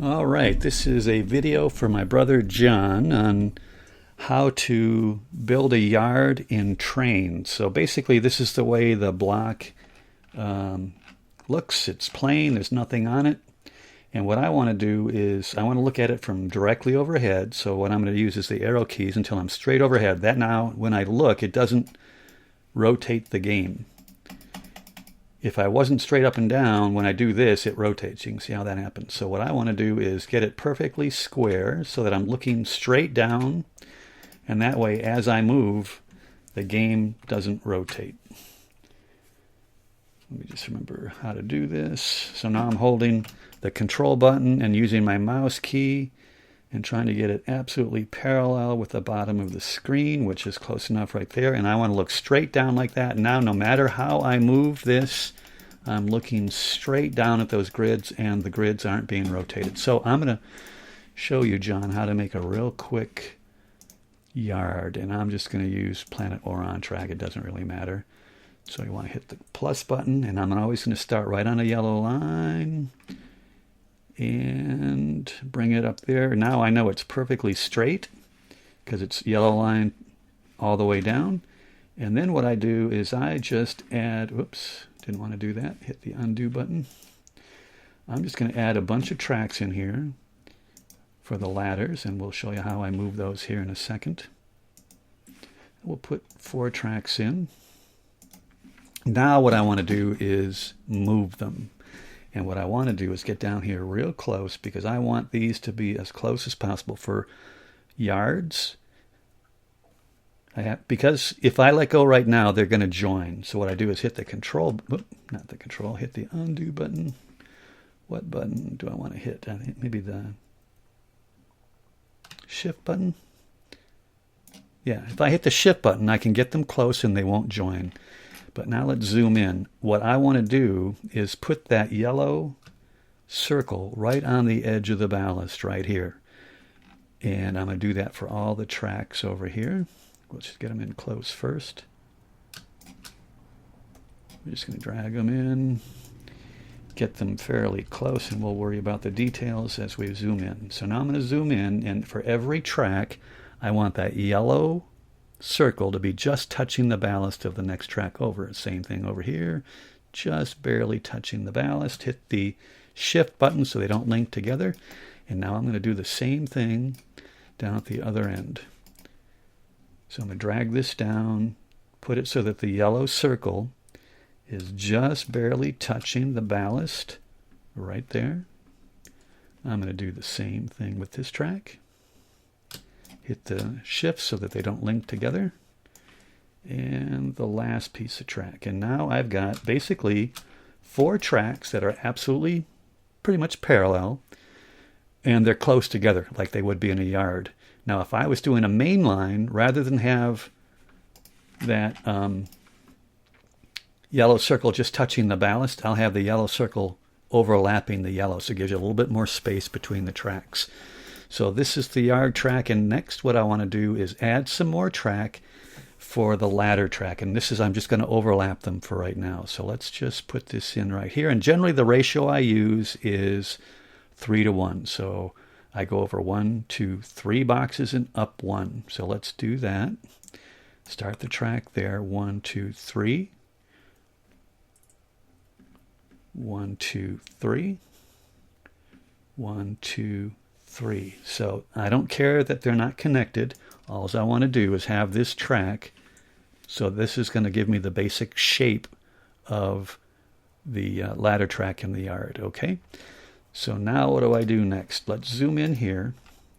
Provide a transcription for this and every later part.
All right, this is a video for my brother John on how to build a yard in Trainz. So basically this is the way the block looks. It's plain, there's nothing on it. And what I want to do is I want to look at it from directly overhead. So what I'm going to use is the arrow keys until I'm straight overhead. That now when I look, it doesn't rotate the game. If I wasn't straight up and down, when I do this, it rotates. You can see how that happens. So what I want to do is get it perfectly square so that I'm looking straight down. And that way, as I move, the game doesn't rotate. Let me just remember how to do this. So now I'm holding the control button and using my mouse key and trying to get it absolutely parallel with the bottom of the screen, which is close enough right there. And I want to look straight down like that. Now, no matter how I move this, I'm looking straight down at those grids, and the grids aren't being rotated. So I'm going to show you, John, how to make a real quick yard. And I'm just going to use planet or on track. It doesn't really matter. So you want to hit the plus button, and I'm always going to start right on a yellow line and bring it up there. Now I know it's perfectly straight because it's yellow line all the way down. And then what I do is I just add, whoops, didn't want to do that, hit the undo button. I'm just going to add a bunch of tracks in here for the ladders, and we'll show you how I move those here in a second. We'll put 4 tracks in. Now what I want to do is move them. And what I want to do is get down here real close, because I want these to be as close as possible for yards. Because if I let go right now, they're going to join. So what I do is hit the control, not the control, hit the undo button. What button do I want to hit? I think maybe the shift button. Yeah, if I hit the shift button, I can get them close and they won't join. But now let's zoom in. What I want to do is put that yellow circle right on the edge of the ballast right here. And I'm going to do that for all the tracks over here. Let's just get them in close first. We're just going to drag them in, get them fairly close, and we'll worry about the details as we zoom in. So now I'm going to zoom in, and for every track, I want that yellow circle to be just touching the ballast of the next track over. Same thing over here, just barely touching the ballast. Hit the shift button so they don't link together. And now I'm going to do the same thing down at the other end. So I'm going to drag this down, put it so that the yellow circle is just barely touching the ballast right there. I'm going to do the same thing with this track. Hit the shift so that they don't link together. And the last piece of track. And now I've got basically 4 tracks that are absolutely pretty much parallel. And they're close together like they would be in a yard. Now if I was doing a main line, rather than have that yellow circle just touching the ballast, I'll have the yellow circle overlapping the yellow. So it gives you a little bit more space between the tracks. So this is the yard track, and next what I want to do is add some more track for the ladder track. And this is, I'm just going to overlap them for right now. So let's just put this in right here. And generally the ratio I use is 3:1. So I go over 1, 2, 3 boxes and up 1. So let's do that. Start the track there. 1, 2, 3. 1, 2, 3. 1, 2, 3. So I don't care that they're not connected. All I want to do is have this track. So this is going to give me the basic shape of the ladder track in the yard. Okay. So now what do I do next? Let's zoom in here,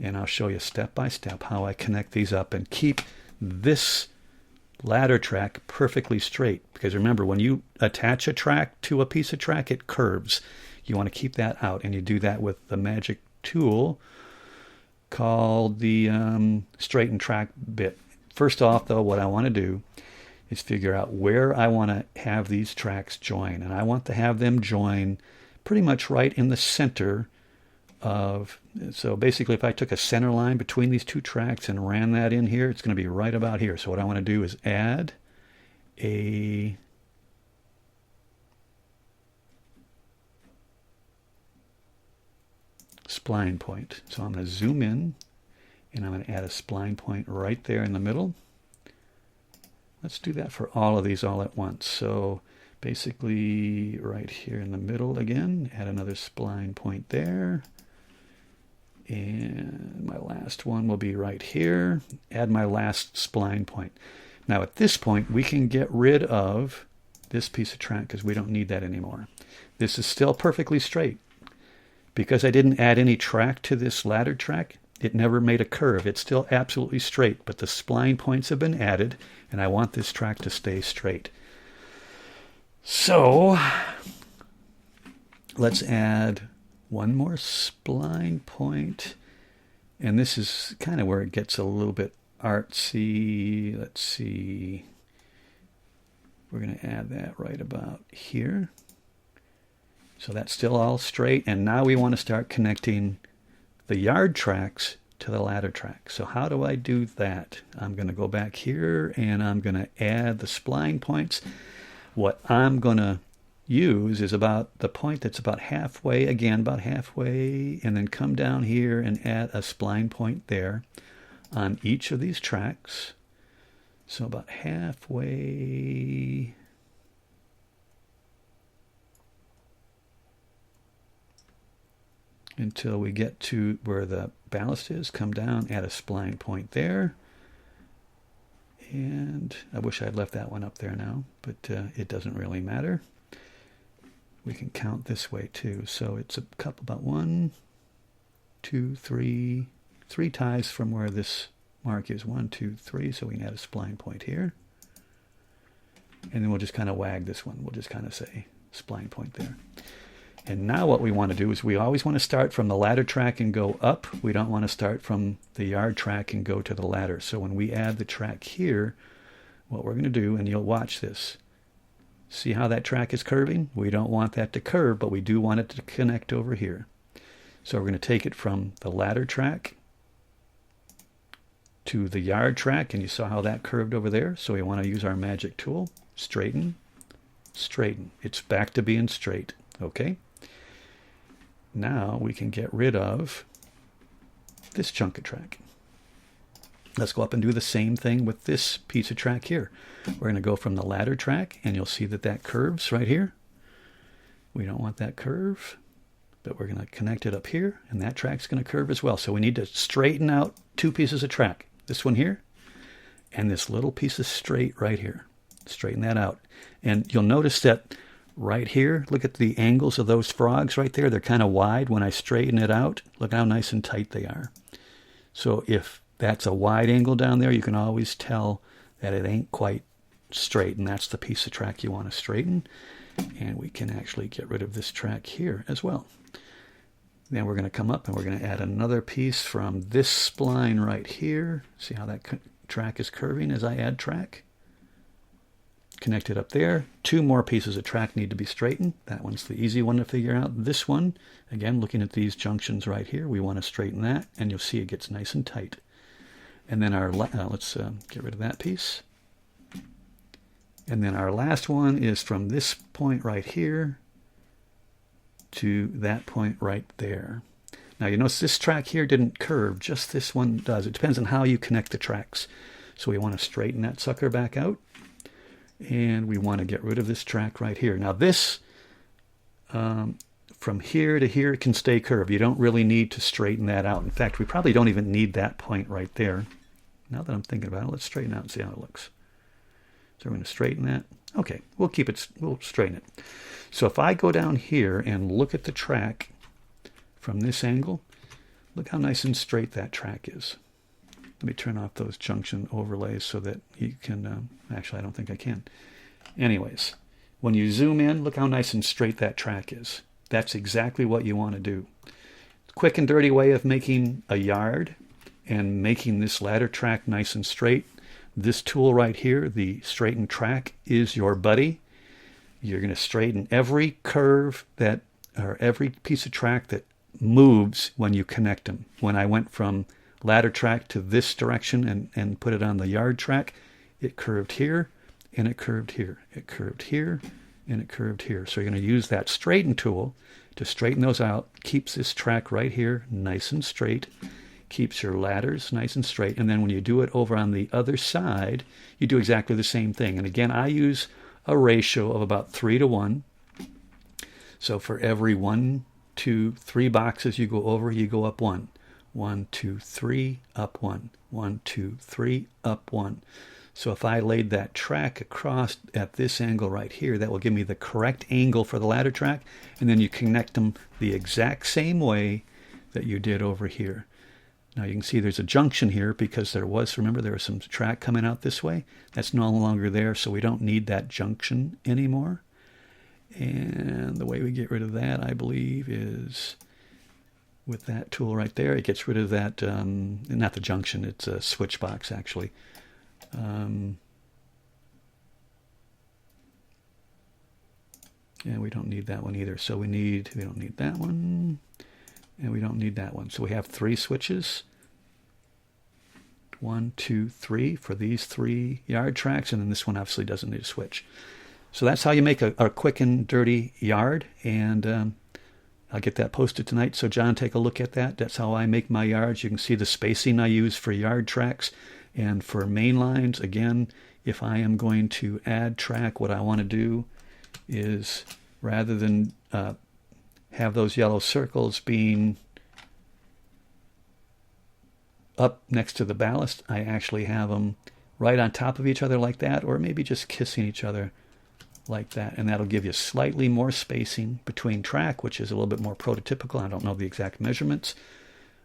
and I'll show you step by step how I connect these up and keep this ladder track perfectly straight. Because remember, when you attach a track to a piece of track, it curves. You want to keep that out, and you do that with the magic tool called the straighten track bit. First off, though, what I want to do is figure out where I want to have these tracks join. And I want to have them join pretty much right in the center of, so basically if I took a center line between these 2 tracks and ran that in here, it's going to be right about here. So what I want to do is add a spline point. So I'm going to zoom in, and I'm going to add a spline point right there in the middle. Let's do that for all of these all at once. So basically right here in the middle again, add another spline point there. And my last one will be right here. Add my last spline point. Now at this point, we can get rid of this piece of track because we don't need that anymore. This is still perfectly straight. Because I didn't add any track to this ladder track, it never made a curve. It's still absolutely straight, but the spline points have been added, and I want this track to stay straight. So let's add one more spline point, and this is kind of where it gets a little bit artsy. Let's see. We're going to add that right about here. So that's still all straight, and now we want to start connecting the yard tracks to the ladder track. So how do I do that? I'm going to go back here, and I'm going to add the spline points. What I'm going to use is about the point that's about halfway, again, about halfway, and then come down here and add a spline point there on each of these tracks. So about halfway. Until we get to where the ballast is, come down, add a spline point there. And I wish I'd left that one up there now, but it doesn't really matter. We can count this way too. So it's a couple, about 1, 2, 3, 3 ties from where this mark is. 1, 2, 3. So we can add a spline point here. And then we'll just kind of wag this one. We'll just kind of say spline point there. And now what we want to do is we always want to start from the ladder track and go up. We don't want to start from the yard track and go to the ladder. So when we add the track here, what we're going to do, and you'll watch this, see how that track is curving? We don't want that to curve, but we do want it to connect over here. So we're going to take it from the ladder track to the yard track, and you saw how that curved over there. So we want to use our magic tool, straighten, straighten. It's back to being straight, okay? Now we can get rid of this chunk of track. Let's go up and do the same thing with this piece of track here. We're going to go from the ladder track, and you'll see that that curves right here. We don't want that curve, but we're going to connect it up here, and that track's going to curve as well. So we need to straighten out 2 pieces of track. This one here, and this little piece of straight right here. Straighten that out. And you'll notice that right here, look at the angles of those frogs right there. They're kind of wide. When I straighten it out, look how nice and tight they are. So if that's a wide angle down there, you can always tell that it ain't quite straight, and that's the piece of track you want to straighten. And we can actually get rid of this track here as well. Then we're going to come up and we're going to add another piece from this spline right here. See how that track is curving as I add track? Connect it up there. 2 more pieces of track need to be straightened. That one's the easy one to figure out. This one, again, looking at these junctions right here, we want to straighten that, and you'll see it gets nice and tight. And then our let's get rid of that piece. And then our last one is from this point right here to that point right there. Now you notice this track here didn't curve, just this one does. It depends on how you connect the tracks. So we want to straighten that sucker back out. And we want to get rid of this track right here. Now this, from here to here, can stay curved. You don't really need to straighten that out. In fact, we probably don't even need that point right there. Now that I'm thinking about it, let's straighten out and see how it looks. So we're going to straighten that. Okay, we'll keep it, we'll straighten it. So if I go down here and look at the track from this angle, look how nice and straight that track is. Let me turn off those junction overlays so that you can, actually I don't think I can. Anyways, when you zoom in, look how nice and straight that track is. That's exactly what you want to do. Quick and dirty way of making a yard and making this ladder track nice and straight. This tool right here, the straighten track, is your buddy. You're going to straighten every curve that, or every piece of track that moves when you connect them. When I went from ladder track to this direction and put it on the yard track, it curved here, and it curved here. It curved here, and it curved here. So you're going to use that straighten tool to straighten those out. Keeps this track right here nice and straight. Keeps your ladders nice and straight. And then when you do it over on the other side, you do exactly the same thing. And again, I use a ratio of about 3 to 1. So for every 1, 2, 3 boxes you go over, you go up 1. 1, 2, 3, up 1. 1, 2, 3, up 1. So if I laid that track across at this angle right here, that will give me the correct angle for the ladder track. And then you connect them the exact same way that you did over here. Now you can see there's a junction here because remember, there was some track coming out this way. That's no longer there, so we don't need that junction anymore. And the way we get rid of that, I believe, is with that tool right there. It gets rid of that, not the junction, it's a switch box actually. And we don't need that one either. So we don't need that one, and we don't need that one. So we have 3 switches. 1, 2, 3 for these 3 yard tracks, and then this one obviously doesn't need a switch. So that's how you make a quick and dirty yard, and I'll get that posted tonight. So John, take a look at that. That's how I make my yards. You can see the spacing I use for yard tracks. And for main lines, again, if I am going to add track, what I want to do is, rather than have those yellow circles being up next to the ballast, I actually have them right on top of each other like that, or maybe just kissing each other like that. And that'll give you slightly more spacing between track, which is a little bit more prototypical. I don't know the exact measurements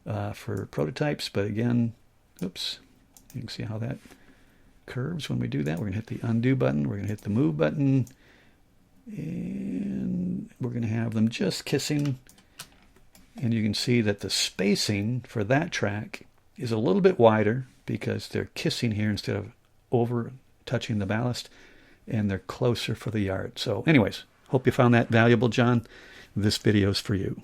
for prototypes, but again, oops. You can see how that curves when we do that. We're going to hit the undo button. We're going to hit the move button. And we're going to have them just kissing. And you can see that the spacing for that track is a little bit wider because they're kissing here instead of over touching the ballast. And they're closer for the yard. So anyways, hope you found that valuable, John. This video is for you.